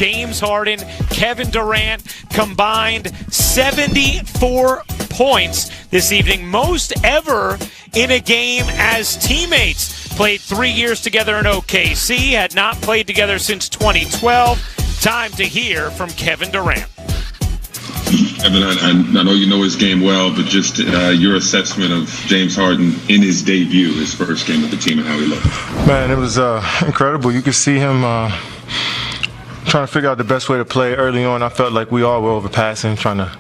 James Harden, Kevin Durant combined 74 points this evening, most ever in a game as teammates. Played 3 years together in OKC, had not played together since 2012. Time to hear from Kevin Durant. Kevin, I know you know his game well, but just your assessment of James Harden in his debut, his first game with the team, and how he looked. Man, it was incredible. You could see him trying to figure out the best way to play early on. I felt like we all were overpassing, trying to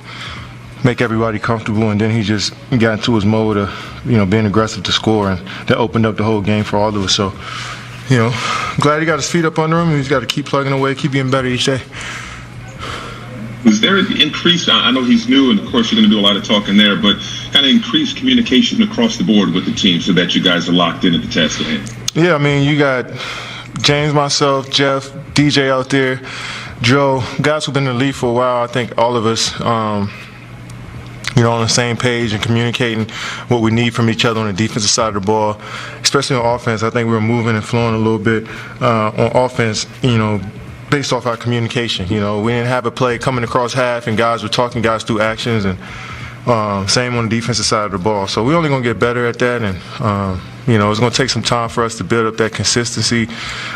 make everybody comfortable, and then he just got into his mode of, being aggressive to score, and that opened up the whole game for all of us. So, glad he got his feet up under him, and he's got to keep plugging away, keep getting better each day. Was there an increase? I know he's new, and of course you're going to do a lot of talking there, but kind of increased communication across the board with the team so that you guys are locked in at the task at hand? Yeah, you got James, myself, Jeff, DJ out there, Joe, guys who've been in the league for a while. I think all of us, on the same page and communicating what we need from each other on the defensive side of the ball, especially on offense. I think we were moving and flowing a little bit on offense, based off our communication. We didn't have a play coming across half and guys were talking guys through actions, and same on the defensive side of the ball. So we're only going to get better at that, and it's going to take some time for us to build up that consistency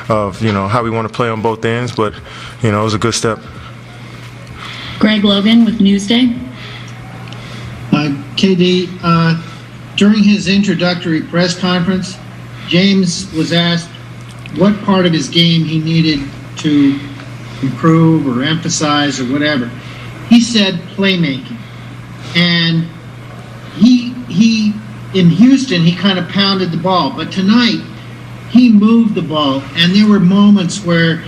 of how we want to play on both ends, but it was a good step. Greg Logan with Newsday. KD, during his introductory press conference, James was asked what part of his game he needed to improve or emphasize or whatever. He said playmaking. And he in Houston, he kind of pounded the ball. But tonight, he moved the ball. And there were moments where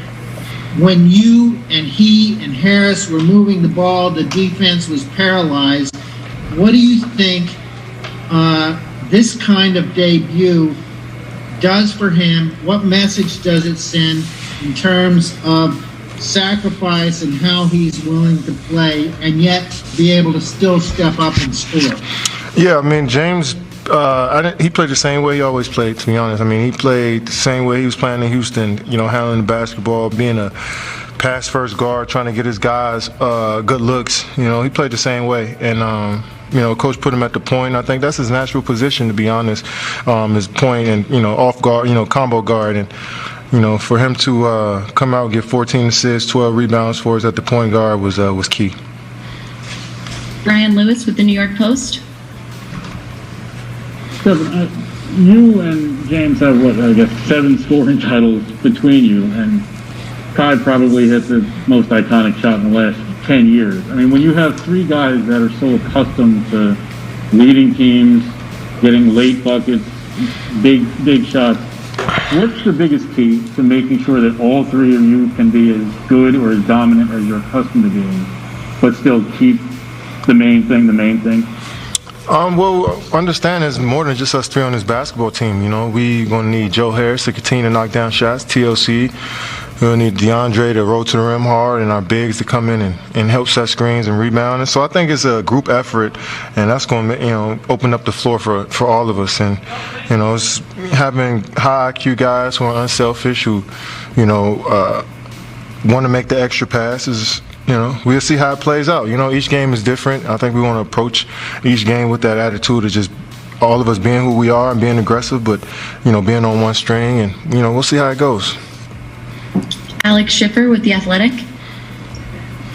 when you and he and Harris were moving the ball, the defense was paralyzed. What do you think this kind of debut does for him? What message does it send in terms of sacrifice and how he's willing to play and yet be able to still step up and score? Yeah, James, he played the same way he always played, to be honest. He played the same way he was playing in Houston, handling the basketball, being a pass-first guard, trying to get his guys good looks. He played the same way. And, Coach put him at the point. I think that's his natural position, to be honest, his point and, off guard, combo guard. And, for him to come out and get 14 assists, 12 rebounds for us at the point guard was key. Brian Lewis with the New York Post. Kevin, you and James have, 7 scoring titles between you, and Kai probably hit the most iconic shot in the last 10 years. When you have 3 guys that are so accustomed to leading teams, getting late buckets, big shots, what's the biggest key to making sure that all 3 of you can be as good or as dominant as you're accustomed to being, but still keep the main thing? Well, understand there's more than just us 3 on this basketball team. We going to need Joe Harris to continue to knock down shots, TLC. We'll need DeAndre to roll to the rim hard, and our bigs to come in and help set screens and rebound. And so I think it's a group effort, and that's going to open up the floor for all of us. And it's having high IQ guys who are unselfish, who want to make the extra passes. We'll see how it plays out. Each game is different. I think we want to approach each game with that attitude of just all of us being who we are and being aggressive, but being on one string, and we'll see how it goes. Alex Schiffer with The Athletic.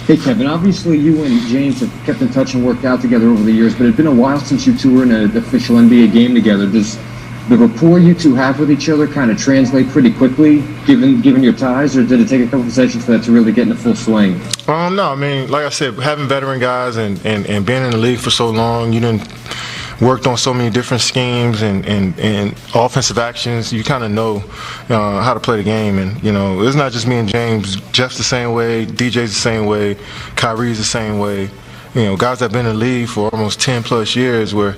Hey, Kevin, obviously you and James have kept in touch and worked out together over the years, but it's been a while since you two were in an official NBA game together. Does the rapport you two have with each other kind of translate pretty quickly, given your ties, or did it take a couple of sessions for that to really get into full swing? No, like I said, having veteran guys and being in the league for so long, you didn't worked on so many different schemes and offensive actions. You kind of know how to play the game, and it's not just me and James. Jeff's the same way, DJ's the same way, Kyrie's the same way. Guys that have been in the league for almost 10 plus years, where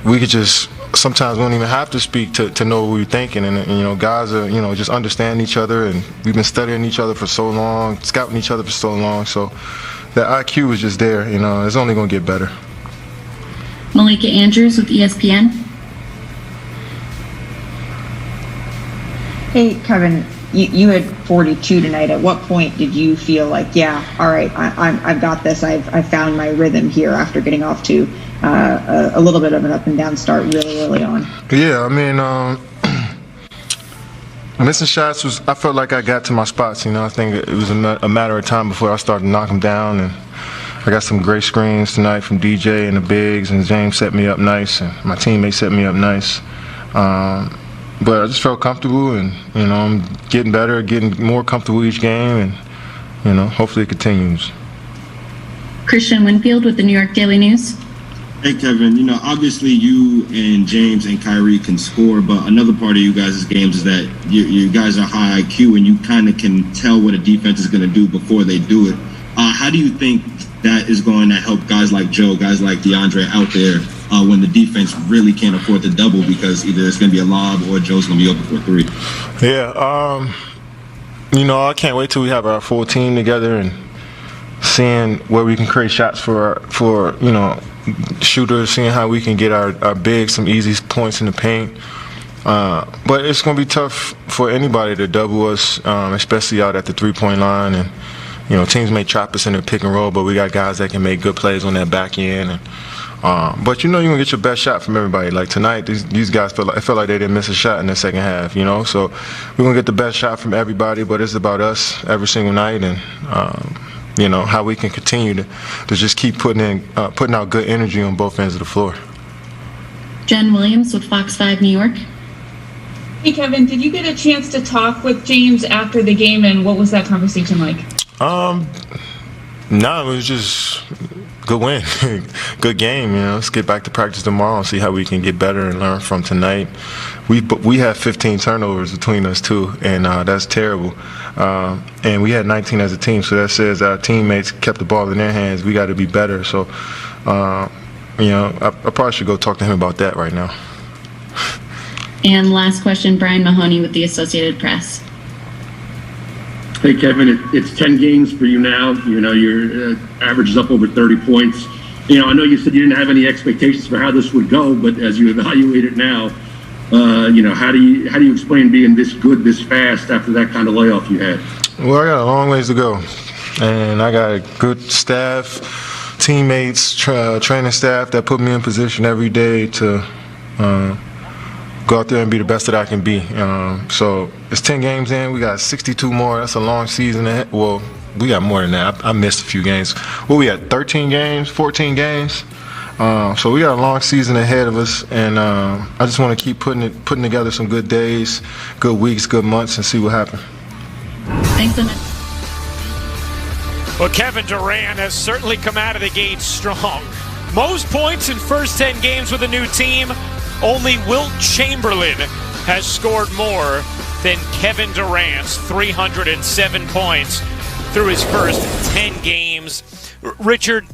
we could just sometimes we don't even have to speak to know what we're thinking, and guys are just understand each other, and we've been studying each other for so long, scouting each other for so long, so that IQ is just there. It's only going to get better. Malika Andrews with ESPN. Hey, Kevin, you had 42 tonight. At what point did you feel like, yeah, all right, I've got this. I've found my rhythm here after getting off to a little bit of an up and down start really early on? Yeah, I mean, missing shots I felt like I got to my spots. I think it was a matter of time before I started to knock them down, and I got some great screens tonight from DJ and the bigs, and James set me up nice, and my teammates set me up nice. But I just felt comfortable, and I'm getting better, getting more comfortable each game, and hopefully it continues. Christian Winfield with the New York Daily News. Hey Kevin, obviously you and James and Kyrie can score, but another part of you guys' games is that you guys are high IQ and you kind of can tell what a defense is going to do before they do it. How do you think that is going to help guys like Joe, guys like DeAndre out there when the defense really can't afford to double because either it's going to be a lob or Joe's going to be open for a three? Yeah, I can't wait till we have our full team together and seeing where we can create shots for shooters, seeing how we can get our bigs some easy points in the paint. But it's going to be tough for anybody to double us, especially out at the three-point line. And teams may trap us in the pick and roll, but we got guys that can make good plays on that back end. And but you're gonna get your best shot from everybody. Like tonight, these guys felt like they didn't miss a shot in the second half. So we're gonna get the best shot from everybody, but it's about us every single night, and how we can continue to just keep putting out good energy on both ends of the floor. Jen Williams with Fox 5 New York. Hey Kevin, did you get a chance to talk with James after the game, and what was that conversation like? No, it was just good win, good game. Let's get back to practice tomorrow and see how we can get better and learn from tonight. We had 15 turnovers between us too, and that's terrible. And we had 19 as a team, so that says our teammates kept the ball in their hands. We got to be better. So, I probably should go talk to him about that right now. And last question, Brian Mahoney with the Associated Press. Hey Kevin, it's 10 games for you now. Your average is up over 30 points. I know you said you didn't have any expectations for how this would go, but as you evaluate it now, how do you explain being this good this fast after that kind of layoff you had? Well, I got a long ways to go, and I got a good staff, teammates, training staff that put me in position every day to go out there and be the best that I can be. So it's 10 games in. We got 62 more. That's a long season. Well, we got more than that. I missed a few games. Well, we had 13 games, 14 games. So we got a long season ahead of us, and I just want to keep putting together some good days, good weeks, good months, and see what happens. Thanks so much. Well, Kevin Durant has certainly come out of the gate strong. Most points in first 10 games with a new team. Only Wilt Chamberlain has scored more than Kevin Durant's 307 points through his first 10 games. Richard,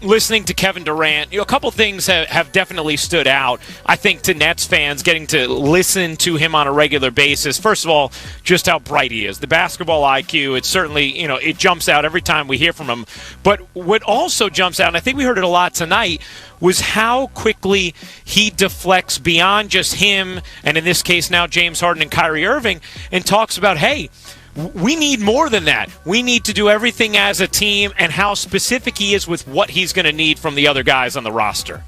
listening to Kevin Durant, a couple things have definitely stood out, I think, to Nets fans getting to listen to him on a regular basis. First of all, just how bright he is. The basketball IQ, it certainly, it jumps out every time we hear from him. But what also jumps out, and I think we heard it a lot tonight, was how quickly he deflects beyond just him, and in this case now James Harden and Kyrie Irving, and talks about, hey, we need more than that. We need to do everything as a team, and how specific he is with what he's going to need from the other guys on the roster.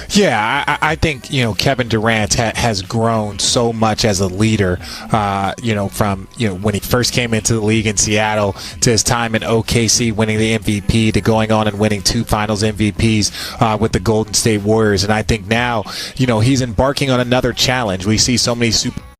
Yeah, I think, Kevin Durant has grown so much as a leader, from, when he first came into the league in Seattle to his time in OKC winning the MVP to going on and winning 2 finals MVPs with the Golden State Warriors. And I think now, he's embarking on another challenge. We see so many super